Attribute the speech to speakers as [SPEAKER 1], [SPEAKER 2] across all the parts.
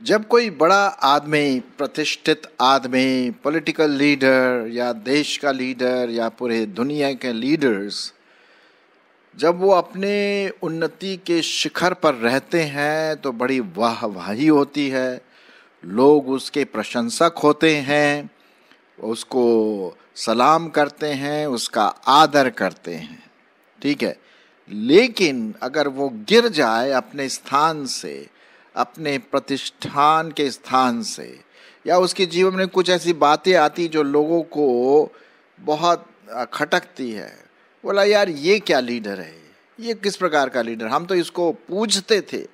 [SPEAKER 1] जब कोई बड़ा आदमी, प्रतिष्ठित आदमी, पॉलिटिकल लीडर या देश का लीडर या पूरे दुनिया के लीडर्स, जब वो अपने उन्नति के शिखर पर रहते हैं तो बड़ी वाहवाही होती है, लोग उसके प्रशंसक होते हैं, उसको सलाम करते हैं, उसका आदर करते हैं, ठीक है। लेकिन अगर वो गिर जाए अपने स्थान से, अपने प्रतिष्ठान के स्थान से, या उसके जीवन में कुछ ऐसी बातें आती जो लोगों को बहुत खटकती है, बोला यार ये क्या लीडर है, ये किस प्रकार का लीडर, हम तो इसको पूजते थे,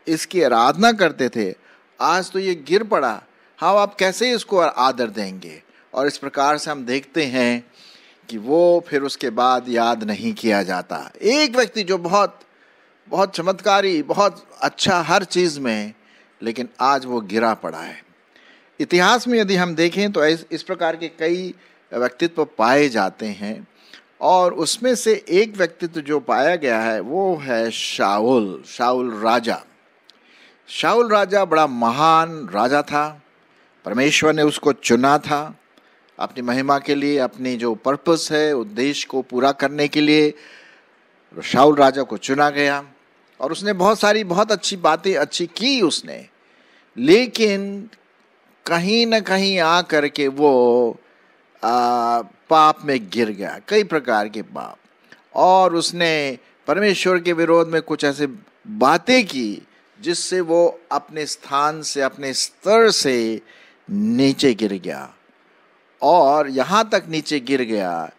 [SPEAKER 1] इसकी आराधना करते थे, आज तो ये गिर पड़ा, हाँ आप कैसे इसको आदर देंगे। और इस प्रकार से हम देखते हैं कि वो फिर उसके बाद याद नहीं किया जाता। एक व्यक्ति जो बहुत बहुत चमत्कारी, बहुत अच्छा हर चीज़ में, लेकिन आज वो गिरा पड़ा है। इतिहास में यदि हम देखें तो इस प्रकार के कई व्यक्तित्व पाए जाते हैं, और उसमें से एक व्यक्तित्व जो पाया गया है वो है शाऊल राजा। शाऊल राजा बड़ा महान राजा था, परमेश्वर ने उसको चुना था अपनी महिमा के लिए, अपनी जो पर्पस है, उद्देश्य को पूरा करने के लिए शाऊल राजा को चुना गया, और उसने बहुत सारी बहुत अच्छी बातें अच्छी की उसने। लेकिन कहीं न कहीं आ करके वो पाप में गिर गया, कई प्रकार के पाप, और उसने परमेश्वर के विरोध में कुछ ऐसे बातें की जिससे वो अपने स्थान से, अपने स्तर से नीचे गिर गया। और यहाँ तक नीचे गिर गया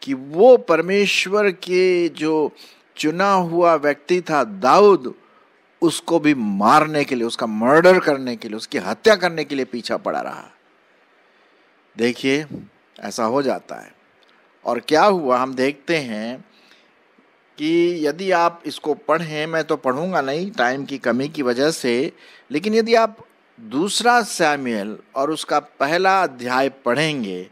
[SPEAKER 1] कि वो परमेश्वर के जो चुना हुआ व्यक्ति था दाऊद, उसको भी मारने के लिए, उसका मर्डर करने के लिए, उसकी हत्या करने के लिए पीछा पड़ा रहा। देखिए ऐसा हो जाता है। और क्या हुआ हम देखते हैं कि यदि आप इसको पढ़ें, मैं तो पढ़ूंगा नहीं टाइम की कमी की वजह से, लेकिन यदि आप दूसरा सैमुएल और उसका पहला अध्याय पढ़ेंगे,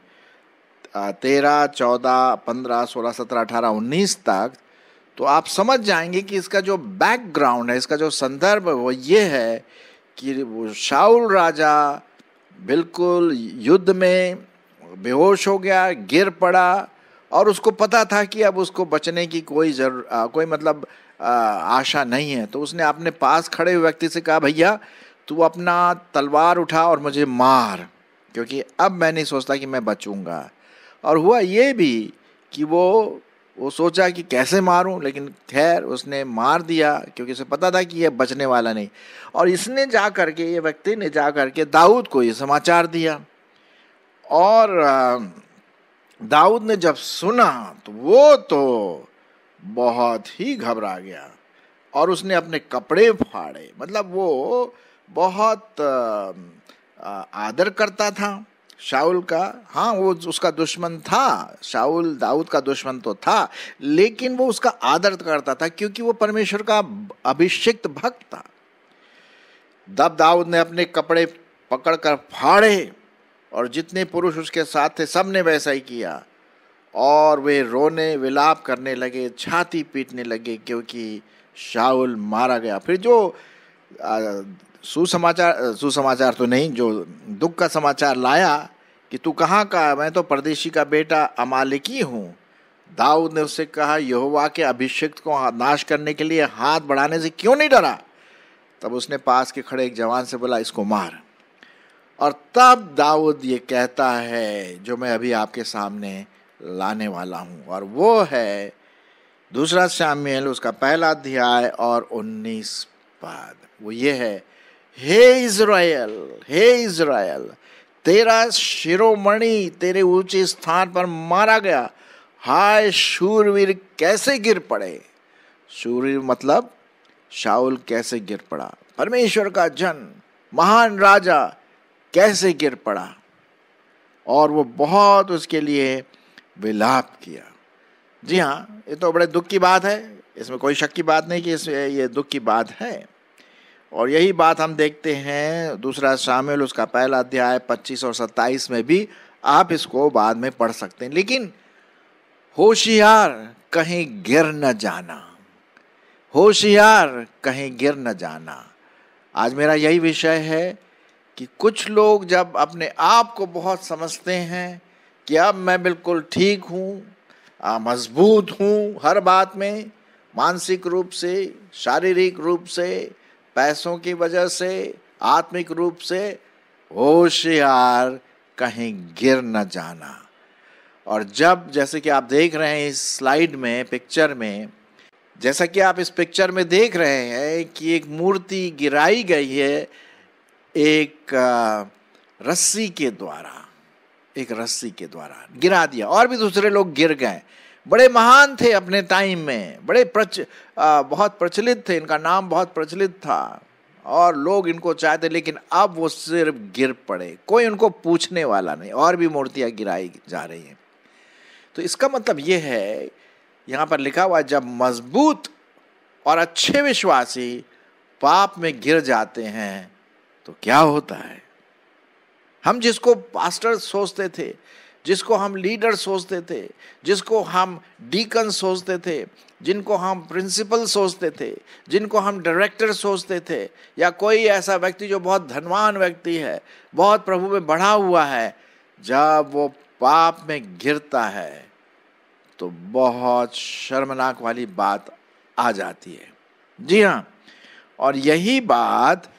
[SPEAKER 1] 13, 14, 15, 16, 17, 18, 19 तक, तो आप समझ जाएंगे कि इसका जो बैकग्राउंड है, इसका जो संदर्भ है वो ये है कि वो शाऊल राजा बिल्कुल युद्ध में बेहोश हो गया, गिर पड़ा, और उसको पता था कि अब उसको बचने की कोई मतलब आशा नहीं है। तो उसने अपने पास खड़े हुए व्यक्ति से कहा, भैया तू अपना तलवार उठा और मुझे मार, क्योंकि अब मैं नहीं सोचता कि मैं बचूंगा। और हुआ ये भी कि वो सोचा कि कैसे मारूं, लेकिन खैर उसने मार दिया, क्योंकि उसे पता था कि यह बचने वाला नहीं। और इसने जा करके, ये व्यक्ति ने जा करके दाऊद को ये समाचार दिया, और दाऊद ने जब सुना तो वो तो बहुत ही घबरा गया, और उसने अपने कपड़े फाड़े। मतलब वो बहुत आदर करता था शाऊल का। हाँ, वो उसका दुश्मन था, शाऊल दाऊद का दुश्मन तो था, लेकिन वो उसका आदर करता था क्योंकि वो परमेश्वर का अभिषिक्त भक्त था। तब दाऊद ने अपने कपड़े पकड़कर फाड़े, और जितने पुरुष उसके साथ थे सब ने वैसा ही किया, और वे रोने विलाप करने लगे, छाती पीटने लगे, क्योंकि शाऊल मारा गया। फिर जो सुसमाचार तो नहीं, जो दुख का समाचार लाया कि तू कहाँ का, मैं तो परदेशी का बेटा अमालेकी हूँ। दाऊद ने उससे कहा, यहोवा के अभिषिक्त को नाश करने के लिए हाथ बढ़ाने से क्यों नहीं डरा। तब उसने पास के खड़े एक जवान से बोला, इसको मार। और तब दाऊद ये कहता है जो मैं अभी आपके सामने लाने वाला हूँ, और वो है दूसरा शमूएल उसका पहला अध्याय और 19 पद। वो ये है, हे इज़राइल, तेरा शिरोमणि तेरे ऊंचे स्थान पर मारा गया। हाय शूरवीर कैसे गिर पड़े। शूरवीर मतलब शाऊल कैसे गिर पड़ा, परमेश्वर का जन, महान राजा कैसे गिर पड़ा। और वो बहुत उसके लिए विलाप किया। जी हाँ, ये तो बड़े दुख की बात है, इसमें कोई शक की बात नहीं कि इसमें ये दुख की बात है। और यही बात हम देखते हैं दूसरा शमूएल उसका पहला अध्याय 25 और 27 में भी। आप इसको बाद में पढ़ सकते हैं। लेकिन होशियार कहीं गिर न जाना, होशियार कहीं गिर न जाना। आज मेरा यही विषय है कि कुछ लोग जब अपने आप को बहुत समझते हैं कि अब मैं बिल्कुल ठीक हूँ, मजबूत हूँ हर बात में, मानसिक रूप से, शारीरिक रूप से, पैसों की वजह से, आत्मिक रूप से, होशियार कहीं गिर न जाना। और जब, जैसे कि आप देख रहे हैं इस स्लाइड में, पिक्चर में, जैसा कि आप इस पिक्चर में देख रहे हैं कि एक मूर्ति गिराई गई है एक रस्सी के द्वारा, एक रस्सी के द्वारा गिरा दिया, और भी दूसरे लोग गिर गए। बड़े महान थे अपने टाइम में, बड़े बहुत प्रचलित थे, इनका नाम बहुत प्रचलित था और लोग इनको चाहते, लेकिन अब वो सिर्फ गिर पड़े, कोई उनको पूछने वाला नहीं, और भी मूर्तियां गिराई जा रही हैं। तो इसका मतलब ये है, यहाँ पर लिखा हुआ है, जब मजबूत और अच्छे विश्वासी पाप में गिर जाते हैं तो क्या होता है। हम जिसको पास्टर सोचते थे, जिसको हम लीडर सोचते थे, जिसको हम डीकन सोचते थे, जिनको हम प्रिंसिपल सोचते थे, जिनको हम डायरेक्टर सोचते थे, या कोई ऐसा व्यक्ति जो बहुत धनवान व्यक्ति है, बहुत प्रभु में बढ़ा हुआ है, जब वो पाप में गिरता है तो बहुत शर्मनाक वाली बात आ जाती है। जी हाँ, और यही बात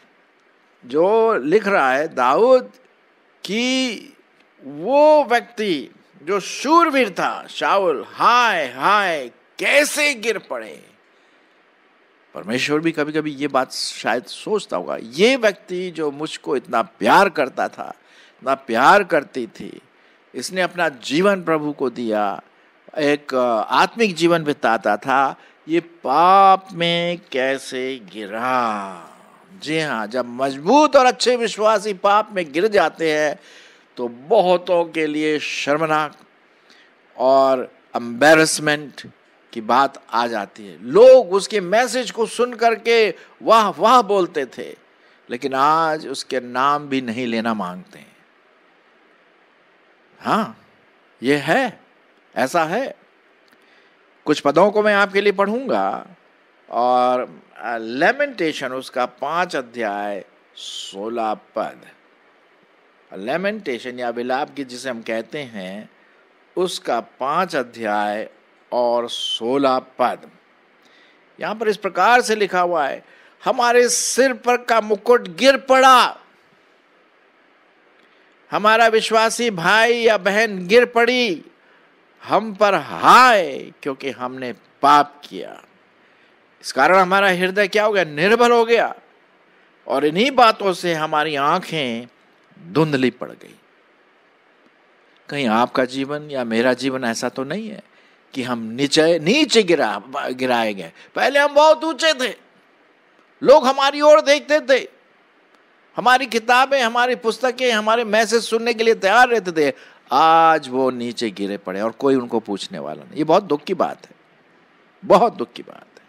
[SPEAKER 1] जो लिख रहा है दाऊद कि वो व्यक्ति जो शूरवीर था, शाऊल, हाय हाय कैसे गिर पड़े। परमेश्वर भी कभी कभी ये बात शायद सोचता होगा, ये व्यक्ति जो मुझको इतना प्यार करता था, इतना प्यार करती थी, इसने अपना जीवन प्रभु को दिया, एक आत्मिक जीवन बिताता था, ये पाप में कैसे गिरा। जी हाँ, जब मजबूत और अच्छे विश्वासी पाप में गिर जाते हैं तो बहुतों के लिए शर्मनाक और एम्बैरेसमेंट की बात आ जाती है। लोग उसके मैसेज को सुन करके वाह वाह बोलते थे, लेकिन आज उसके नाम भी नहीं लेना मांगते हैं। हाँ, ये है, ऐसा है। कुछ पदों को मैं आपके लिए पढ़ूंगा, और लेमेंटेशन उसका 5 अध्याय 16 पद, लेमेंटेशन या विलाप की जिसे हम कहते हैं, उसका 5 अध्याय और 16 पद। यहां पर इस प्रकार से लिखा हुआ है, हमारे सिर पर का मुकुट गिर पड़ा, हमारा विश्वासी भाई या बहन गिर पड़ी, हम पर हाय क्योंकि हमने पाप किया। इस कारण हमारा हृदय क्या हो गया, निर्बल हो गया, और इन्हीं बातों से हमारी आंखें धुंधली पड़ गई। कहीं आपका जीवन या मेरा जीवन ऐसा तो नहीं है कि हम नीचे गिराए गए। पहले हम बहुत ऊंचे थे, लोग हमारी ओर देखते थे, हमारी किताबें, हमारी पुस्तकें, हमारे मैसेज सुनने के लिए तैयार रहते थे। आज वो नीचे गिरे पड़े और कोई उनको पूछने वाला नहीं। ये बहुत दुख की बात है, बहुत दुख की बात है।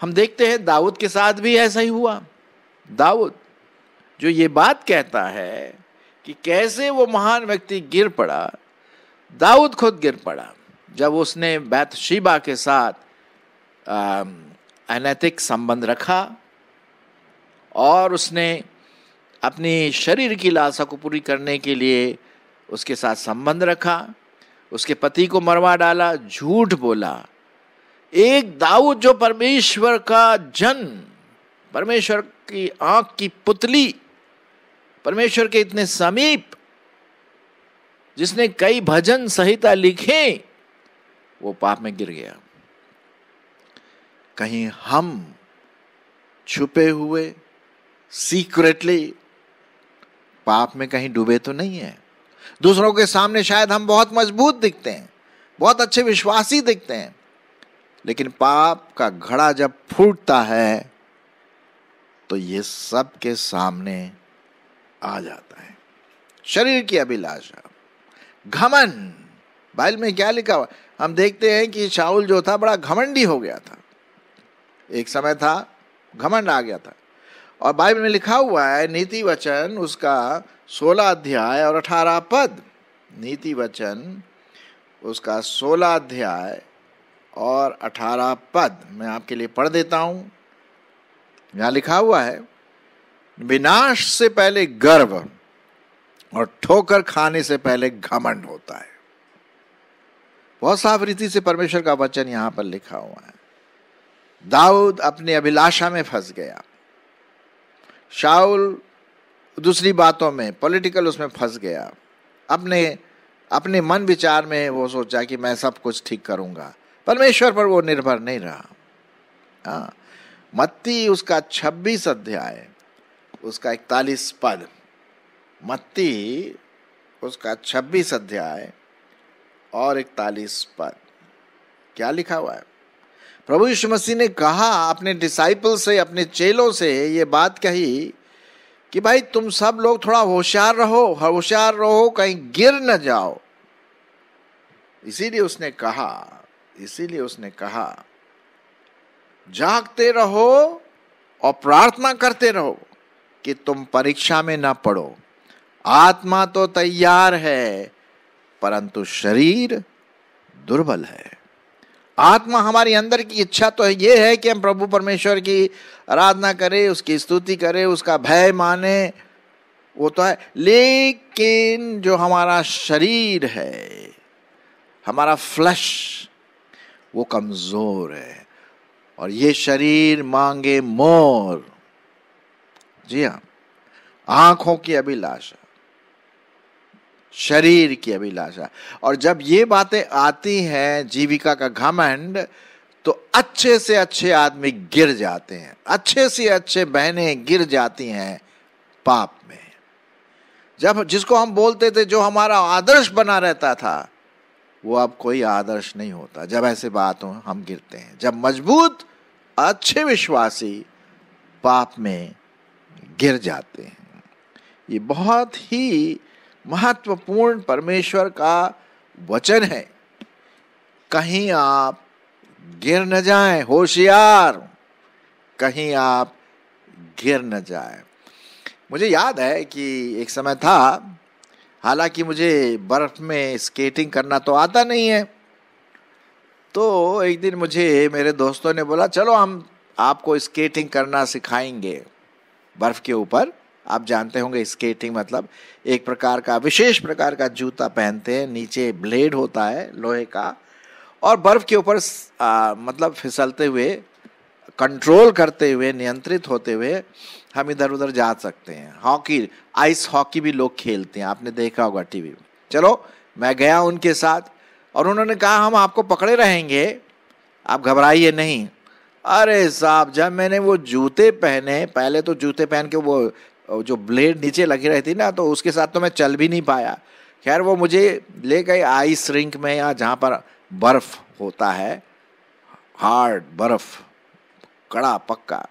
[SPEAKER 1] हम देखते हैं दाऊद के साथ भी ऐसा ही हुआ। दाऊद जो ये बात कहता है कि कैसे वो महान व्यक्ति गिर पड़ा, दाऊद खुद गिर पड़ा जब उसने बैतशेबा के साथ अनैतिक संबंध रखा और उसने अपनी शरीर की लालसा को पूरी करने के लिए उसके साथ संबंध रखा, उसके पति को मरवा डाला, झूठ बोला। एक दाऊद जो परमेश्वर का जन, परमेश्वर की आंख की पुतली, परमेश्वर के इतने समीप, जिसने कई भजन संहिता लिखे, वो पाप में गिर गया। कहीं हम छुपे हुए सीक्रेटली पाप में कहीं डूबे तो नहीं है। दूसरों के सामने शायद हम बहुत मजबूत दिखते हैं, बहुत अच्छे विश्वासी दिखते हैं, लेकिन पाप का घड़ा जब फूटता है तो ये सब के सामने आ जाता है। शरीर की अभिलाषा, घमंड। बाइबल में क्या लिखा हुआ, हम देखते हैं कि शाऊल जो था बड़ा घमंडी हो गया था। एक समय था घमंड आ गया था, और बाइबल में लिखा हुआ है नीति वचन उसका 16 अध्याय और 18 पद। नीति वचन उसका 16 अध्याय और 18 पद मैं आपके लिए पढ़ देता हूं। यहां लिखा हुआ है, विनाश से पहले गर्व और ठोकर खाने से पहले घमंड होता है। बहुत साफ रीति से परमेश्वर का वचन यहां पर लिखा हुआ है। दाऊद अपनी अभिलाषा में फंस गया, शाऊल दूसरी बातों में, पॉलिटिकल उसमें फंस गया, अपने मन विचार में वो सोचा कि मैं सब कुछ ठीक करूंगा, परमेश्वर पर वो निर्भर नहीं रहा। मत्ती उसका 26 अध्याय उसका 41 पद, मत्ती उसका 26 अध्याय और 41 पद क्या लिखा हुआ है? प्रभु यीशु मसीह ने कहा अपने डिसाइपल से, अपने चेलों से ये बात कही कि भाई तुम सब लोग थोड़ा होशियार रहो कहीं गिर न जाओ। इसीलिए उसने कहा जागते रहो और प्रार्थना करते रहो कि तुम परीक्षा में न पड़ो। आत्मा तो तैयार है परंतु शरीर दुर्बल है। आत्मा हमारी अंदर की इच्छा तो ये है कि हम प्रभु परमेश्वर की आराधना करें, उसकी स्तुति करें, उसका भय माने, वो तो है, लेकिन जो हमारा शरीर है, हमारा फ्लैश, वो कमजोर है और ये शरीर मांगे मोर। जी हाँ, आंखों की अभिलाषा, शरीर की अभिलाषा। और जब ये बातें आती हैं, जीविका का घमंड, तो अच्छे से अच्छे आदमी गिर जाते हैं, अच्छे से अच्छे बहनें गिर जाती हैं पाप में। जब जिसको हम बोलते थे, जो हमारा आदर्श बना रहता था, वो अब कोई आदर्श नहीं होता। जब ऐसे बात हो हम गिरते हैं। जब मजबूत अच्छे विश्वासी पाप में गिर जाते हैं। ये बहुत ही महत्वपूर्ण परमेश्वर का वचन है। कहीं आप गिर न जाएं, होशियार, कहीं आप गिर न जाएं। मुझे याद है कि एक समय था, हालांकि मुझे बर्फ में स्केटिंग करना तो आता नहीं है, तो एक दिन मुझे मेरे दोस्तों ने बोला चलो हम आपको स्केटिंग करना सिखाएंगे बर्फ के ऊपर। आप जानते होंगे स्केटिंग मतलब एक प्रकार का, विशेष प्रकार का जूता पहनते हैं, नीचे ब्लेड होता है लोहे का, और बर्फ के ऊपर मतलब फिसलते हुए, कंट्रोल करते हुए, नियंत्रित होते हुए हम इधर उधर जा सकते हैं। हॉकी, आइस हॉकी भी लोग खेलते हैं, आपने देखा होगा टीवी में। चलो मैं गया उनके साथ और उन्होंने कहा हम आपको पकड़े रहेंगे, आप घबराइए नहीं। अरे साहब, जब मैंने वो जूते पहने, पहले तो जूते पहन के वो जो ब्लेड नीचे लगी रहती ना, तो उसके साथ तो मैं चल भी नहीं पाया। खैर वो मुझे ले गए आइस रिंक में, या जहाँ पर बर्फ होता है, हार्ड बर्फ, कड़ा पक्का।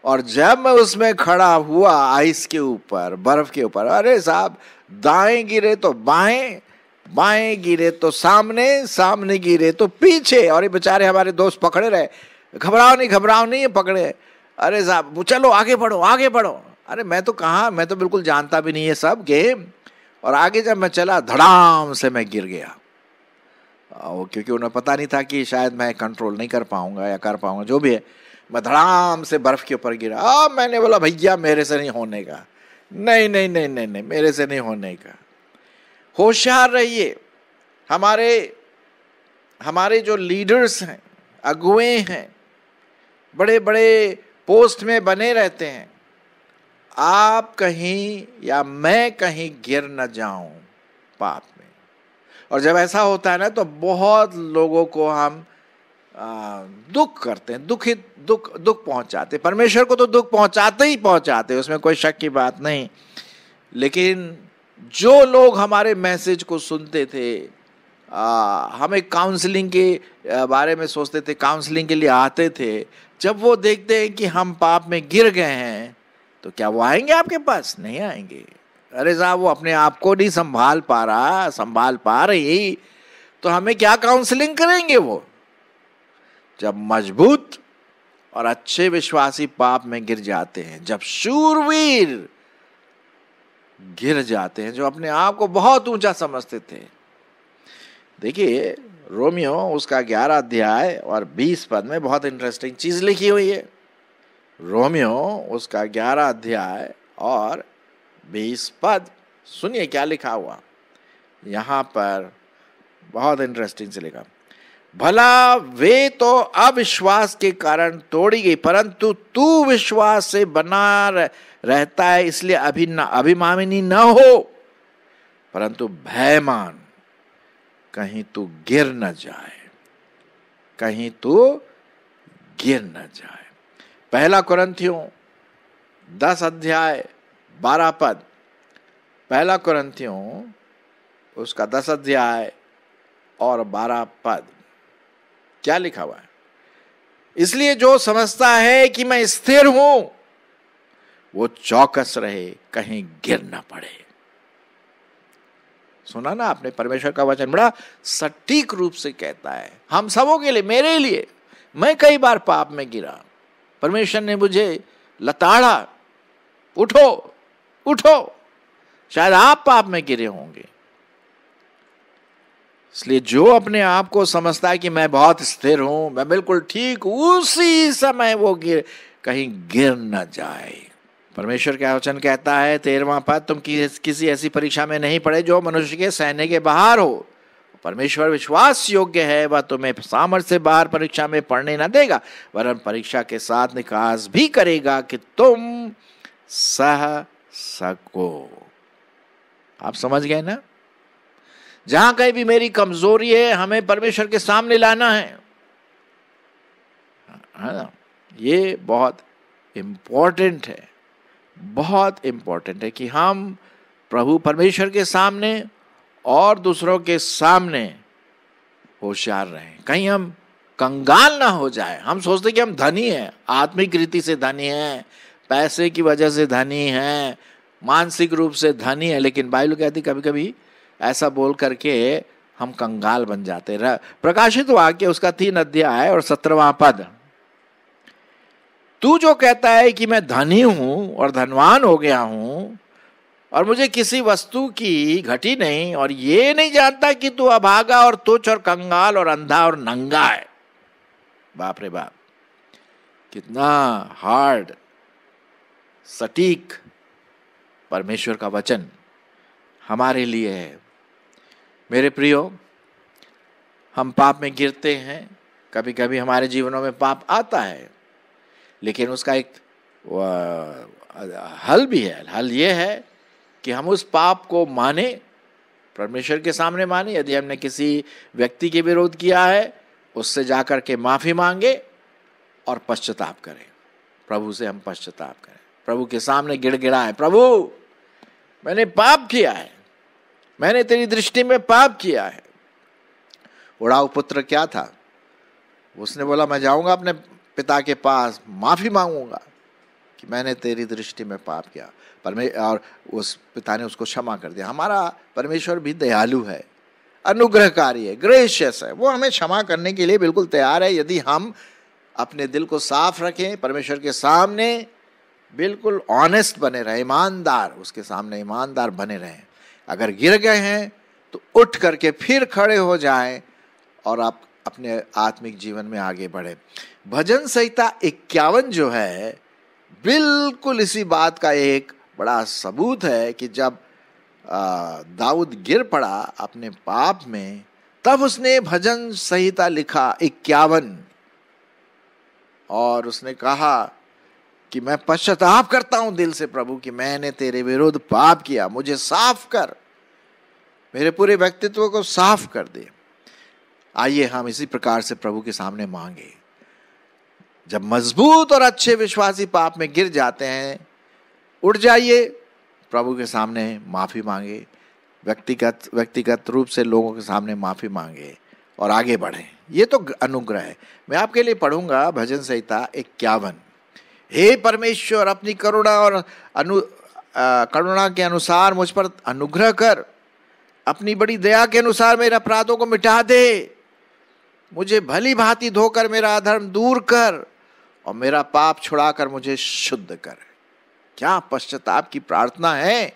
[SPEAKER 1] और जब मैं उसमें खड़ा हुआ आइस के ऊपर, बर्फ के ऊपर, अरे साहब, दाएं गिरे तो बाएं, बाएं गिरे तो सामने, सामने गिरे तो पीछे, और ये बेचारे हमारे दोस्त पकड़े रहे, घबराओ नहीं, ये पकड़े। अरे साहब चलो आगे बढ़ो। अरे मैं तो कहाँ, मैं तो बिल्कुल जानता भी नहीं है सब गेम। और आगे जब मैं चला, धड़ाम से मैं गिर गया, क्योंकि उन्हें पता नहीं था कि शायद मैं कंट्रोल नहीं कर पाऊंगा या कर पाऊंगा, जो भी है। मैं धड़ाम से बर्फ के ऊपर गिरा। मैंने बोला भैया मेरे से नहीं होने का, नहीं, मेरे से नहीं होने का। होशियार रहिए। हमारे जो लीडर्स हैं, अगुए हैं, बड़े बड़े पोस्ट में बने रहते हैं, आप कहीं या मैं कहीं गिर न जाऊं पाप में। और जब ऐसा होता है ना, तो बहुत लोगों को हम दुख करते हैं, दुख पहुंचाते। परमेश्वर को तो दुख पहुंचाते, उसमें कोई शक की बात नहीं। लेकिन जो लोग हमारे मैसेज को सुनते थे, हमें काउंसलिंग के बारे में सोचते थे, काउंसलिंग के लिए आते थे, जब वो देखते हैं कि हम पाप में गिर गए हैं, तो क्या वो आएंगे आपके पास? नहीं आएंगे। अरे साहब, वो अपने आप को नहीं संभाल पा रही, तो हमें क्या काउंसलिंग करेंगे वो? जब मजबूत और अच्छे विश्वासी पाप में गिर जाते हैं, जब शूरवीर गिर जाते हैं, जो अपने आप को बहुत ऊंचा समझते थे। देखिए रोमियो उसका 11 अध्याय और 20 पद में बहुत इंटरेस्टिंग चीज लिखी हुई है। रोमियो उसका 11 अध्याय और 20 पद। सुनिए क्या लिखा हुआ यहाँ पर, बहुत इंटरेस्टिंग से लिखा। भला वे तो अविश्वास के कारण तोड़ी गई, परंतु तू विश्वास से बना रहता है, इसलिए अभिमानी न हो, परंतु भयमान, कहीं तू गिर न जाए, कहीं तू गिर न जाए। पहला कुरिन्थियों 10 अध्याय 12 पद। पहला कुरिन्थियों उसका 10 अध्याय और 12 पद क्या लिखा हुआ है? इसलिए जो समझता है कि मैं स्थिर हूं, वो चौकस रहे, कहीं गिर ना पड़े। सुना ना आपने? परमेश्वर का वचन बड़ा सटीक रूप से कहता है हम सबों के लिए, मेरे लिए। मैं कई बार पाप में गिरा, परमेश्वर ने मुझे लताड़ा, उठो उठो। शायद आप पाप में गिरे होंगे। इसलिए जो अपने आप को समझता है कि मैं बहुत स्थिर हूं, मैं बिल्कुल ठीक, उसी समय वो कहीं गिर न जाए। परमेश्वर का वचन कहता है 13वां पद, तुम किसी ऐसी परीक्षा में नहीं पड़े जो मनुष्य के सहने के बाहर हो। परमेश्वर विश्वास योग्य है, वह तुम्हें सामर्थ्य से बाहर परीक्षा में पड़ने न देगा, वरन परीक्षा के साथ निकास भी करेगा कि तुम सह सको। आप समझ गए ना? जहां कहीं भी मेरी कमजोरी है, हमें परमेश्वर के सामने लाना है ना? ये बहुत इंपॉर्टेंट है, बहुत इंपॉर्टेंट है कि हम प्रभु परमेश्वर के सामने और दूसरों के सामने होशियार रहें, कहीं हम कंगाल ना हो जाए। हम सोचते कि हम धनी हैं, आत्मिक रीति से धनी हैं, पैसे की वजह से धनी हैं, मानसिक रूप से धनी है, लेकिन बाइबल कहती कभी कभी ऐसा बोल करके हम कंगाल बन जाते हैं। प्रकाशित वाक्य उसका 3 अध्याय और 17वां पद। तू जो कहता है कि मैं धनी हूं और धनवान हो गया हूं और मुझे किसी वस्तु की घटी नहीं, और ये नहीं जानता कि तू अभागा और तुच्छ और कंगाल और अंधा और नंगा है। बाप रे बाप, कितना हार्ड, सटीक परमेश्वर का वचन हमारे लिए है। मेरे प्रियो, हम पाप में गिरते हैं, कभी कभी हमारे जीवनों में पाप आता है, लेकिन उसका एक हल भी है। हल ये है कि हम उस पाप को माने, परमेश्वर के सामने माने। यदि हमने किसी व्यक्ति के विरोध किया है, उससे जाकर के माफी मांगे और पश्चाताप करें। प्रभु से हम पश्चाताप करें, प्रभु के सामने गिड़गिड़ाएं, प्रभु मैंने पाप किया है, मैंने तेरी दृष्टि में पाप किया है। उड़ाऊ पुत्र क्या था? उसने बोला मैं जाऊंगा अपने पिता के पास, माफी मांगूंगा कि मैंने तेरी दृष्टि में पाप किया, और उस पिता ने उसको क्षमा कर दिया। हमारा परमेश्वर भी दयालु है, अनुग्रहकारी है, ग्रेशियस है। वो हमें क्षमा करने के लिए बिल्कुल तैयार है, यदि हम अपने दिल को साफ रखें, परमेश्वर के सामने बिल्कुल ऑनेस्ट बने रहे, ईमानदार, उसके सामने ईमानदार बने रहें। अगर गिर गए हैं तो उठ करके फिर खड़े हो जाएं और आप अपने आत्मिक जीवन में आगे बढ़े। भजन संहिता 51 जो है, बिल्कुल इसी बात का एक बड़ा सबूत है कि जब दाऊद गिर पड़ा अपने पाप में, तब उसने भजन संहिता लिखा 51, और उसने कहा कि मैं पश्चाताप करता हूं दिल से प्रभु कि मैंने तेरे विरुद्ध पाप किया, मुझे साफ कर, मेरे पूरे व्यक्तित्व को साफ कर दे। आइए हम इसी प्रकार से प्रभु के सामने मांगे। जब मजबूत और अच्छे विश्वासी पाप में गिर जाते हैं, उठ जाइए, प्रभु के सामने माफी मांगे, व्यक्तिगत रूप से लोगों के सामने माफी मांगे और आगे बढ़ें। ये तो अनुग्रह है। मैं आपके लिए पढ़ूंगा भजन संहिता 51। हे परमेश्वर, अपनी करुणा और करुणा के अनुसार मुझ पर अनुग्रह कर, अपनी बड़ी दया के अनुसार मेरे अपराधों को मिटा दे, मुझे भली भांति धोकर मेरा अधर्म दूर कर और मेरा पाप छुड़ाकर मुझे शुद्ध कर। क्या पश्चाताप की प्रार्थना है।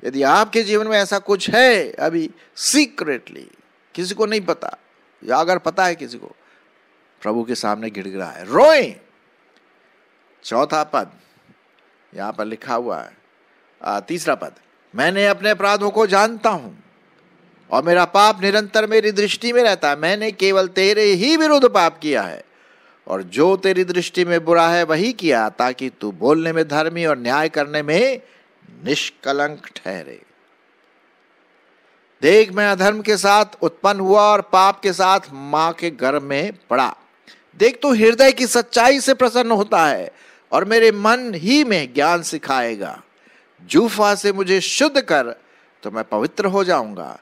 [SPEAKER 1] यदि आपके जीवन में ऐसा कुछ है अभी सीक्रेटली, किसी को नहीं पता, या अगर पता है किसी को, प्रभु के सामने गिड़गिड़ाए, रोएं, चौथा पद यहाँ पर लिखा हुआ है, तीसरा पद, मैंने अपने अपराधों को जानता हूं और मेरा पाप निरंतर मेरी दृष्टि में रहता है। मैंने केवल तेरे ही विरुद्ध पाप किया है और जो तेरी दृष्टि में बुरा है वही किया, ताकि तू बोलने में धर्मी और न्याय करने में निष्कलंक ठहरे। देख, मैं अधर्म के साथ उत्पन्न हुआ और पाप के साथ मां के गर्भ में पड़ा। देख, तू हृदय की सच्चाई से प्रसन्न होता है और मेरे मन ही में ज्ञान सिखाएगा। जूफा से मुझे शुद्ध कर तो मैं पवित्र हो जाऊंगा।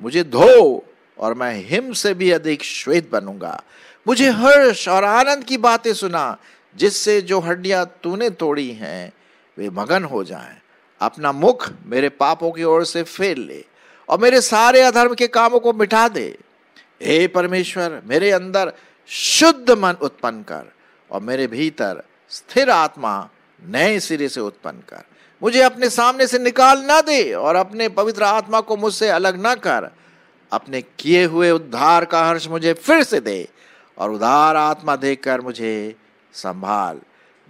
[SPEAKER 1] मुझे धो और मैं हिम से भी अधिक श्वेत बनूंगा। मुझे हर्ष और आनंद की बातें सुना, जिससे जो हड्डियां तूने तोड़ी हैं वे मगन हो जाएं। अपना मुख मेरे पापों की ओर से फेर ले और मेरे सारे अधर्म के कामों को मिटा दे। हे परमेश्वर, मेरे अंदर शुद्ध मन उत्पन्न कर और मेरे भीतर स्थिर आत्मा नए सिरे से उत्पन्न कर। मुझे अपने सामने से निकाल ना दे और अपने पवित्र आत्मा को मुझसे अलग ना कर। अपने किए हुए उद्धार का हर्ष मुझे फिर से दे और उदार आत्मा देकर मुझे संभाल।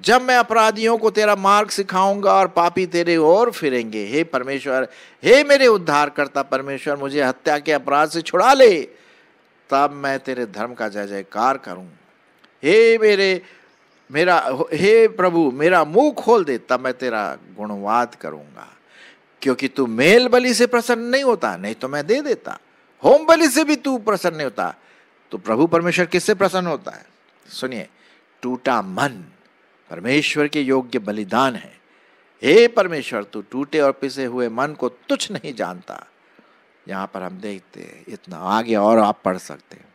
[SPEAKER 1] जब मैं अपराधियों को तेरा मार्ग सिखाऊंगा और पापी तेरे ओर फिरेंगे। हे परमेश्वर, हे मेरे उद्धारकर्ता परमेश्वर, मुझे हत्या के अपराध से छुड़ा ले, तब मैं तेरे धर्म का जय जयकार करूं। हे प्रभु, मेरा मुंह खोल दे, तब मैं तेरा गुणवाद करूंगा। क्योंकि तू मेल बलि से प्रसन्न नहीं होता, नहीं तो मैं दे देता। होम बलि से भी तू प्रसन्न नहीं होता, तो प्रभु परमेश्वर किससे प्रसन्न होता है? सुनिए, टूटा मन परमेश्वर के योग्य बलिदान है। हे परमेश्वर, तू टूटे और पिसे हुए मन को तुच्छ नहीं जानता। यहाँ पर हम देखते हैं इतना, आगे और आप पढ़ सकते हैं।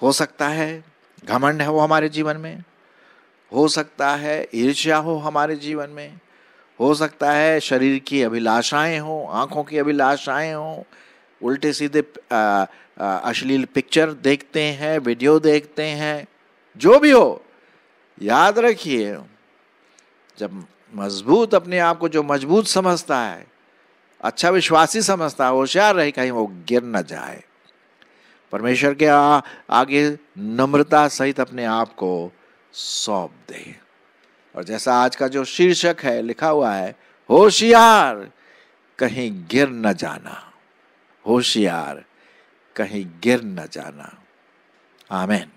[SPEAKER 1] हो सकता है घमंड है वो हमारे जीवन में, हो सकता है ईर्ष्या हो हमारे जीवन में, हो सकता है शरीर की अभिलाषाएं हो, आंखों की अभिलाषाएं हो, उल्टे सीधे अश्लील पिक्चर देखते हैं, वीडियो देखते हैं, जो भी हो, याद रखिए, जब मजबूत अपने आप को जो मजबूत समझता है, अच्छा विश्वासी समझता है, होशियार रहे कहीं वो गिर न जाए। परमेश्वर के आगे नम्रता सहित अपने आप को सौंप दे। और जैसा आज का जो शीर्षक है लिखा हुआ है, होशियार कहीं गिर न जाना, होशियार कहीं गिर न जाना। आमीन।